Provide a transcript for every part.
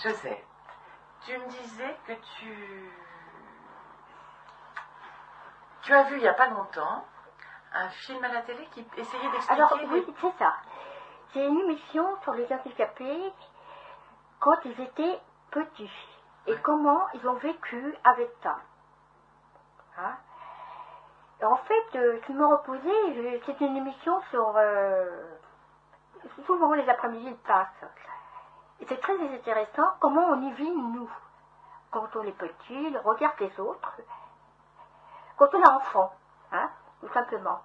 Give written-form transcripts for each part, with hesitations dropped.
Josette, tu me disais que tu as vu il n'y a pas longtemps un film à la télé qui essayait d'expliquer... Alors oui, c'est ça. C'est une émission sur les handicapés quand ils étaient petits. Et Ouais. comment ils ont vécu avec ça. Hein? Et en fait, je me reposais, c'est une émission sur... souvent les après-midi ils passent. Et c'est très intéressant comment on y vit nous. Quand on est petit, le regard des autres. Quand on est enfant, hein, tout simplement.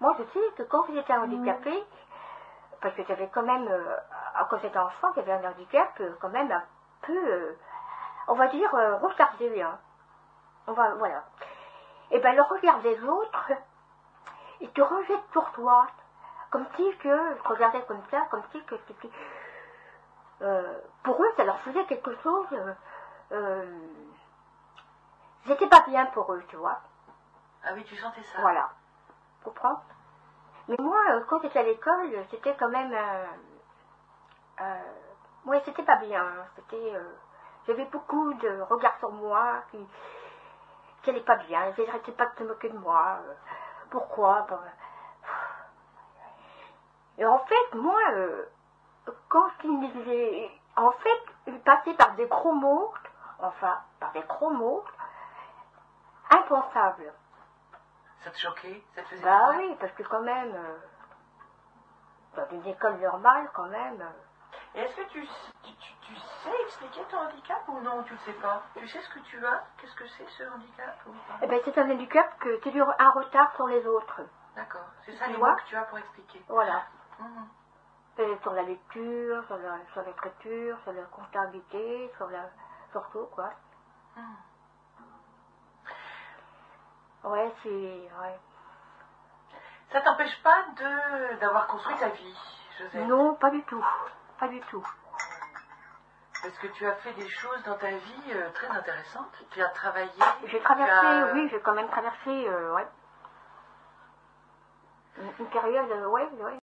Moi, je sais que quand j'étais handicapée, parce que j'avais quand même, quand j'étais enfant, j'avais un handicap quand même un peu, on va dire, retardé. Hein. Voilà. Et bien, le regard des autres, ils te rejettent sur toi. Comme si que, je regardais comme ça, comme si que c'était... pour eux, ça leur faisait quelque chose... J'étais pas bien pour eux, tu vois. Ah oui, tu sentais ça. Voilà. Tu comprends? Mais moi, quand j'étais à l'école, c'était quand même... ouais, c'était pas bien. C'était... j'avais beaucoup de regards sur moi qui n'allaient pas bien. Ils n'arrêtaient pas de se moquer de moi. Pourquoi? Et en fait, moi, quand ils me disaient... En fait, ils passaient par des gros mots, impensables. Ça te choquait? Ça te faisait Bah mal? oui, parce que quand même, dans une école normale, quand même... Et est-ce que tu sais expliquer ton handicap ou non, tu ne sais pas? Tu sais ce que tu as? Qu'est-ce que c'est ce handicap ou pas? Eh ben, c'est un handicap que tu as un retard sur les autres. D'accord, c'est ça Tu les vois? mots que tu as pour expliquer. Voilà. Mhm. Sur la lecture, sur l'écriture, sur la comptabilité, sur tout, quoi. Mhm. Ouais, c'est... Ouais. Ça t'empêche pas d'avoir construit ta vie, Josette? Non, pas du tout. Pas du tout. Parce que tu as fait des choses dans ta vie très intéressantes. Tu as travaillé. J'ai traversé, tu as... oui, j'ai quand même traversé, ouais. Une période, ouais.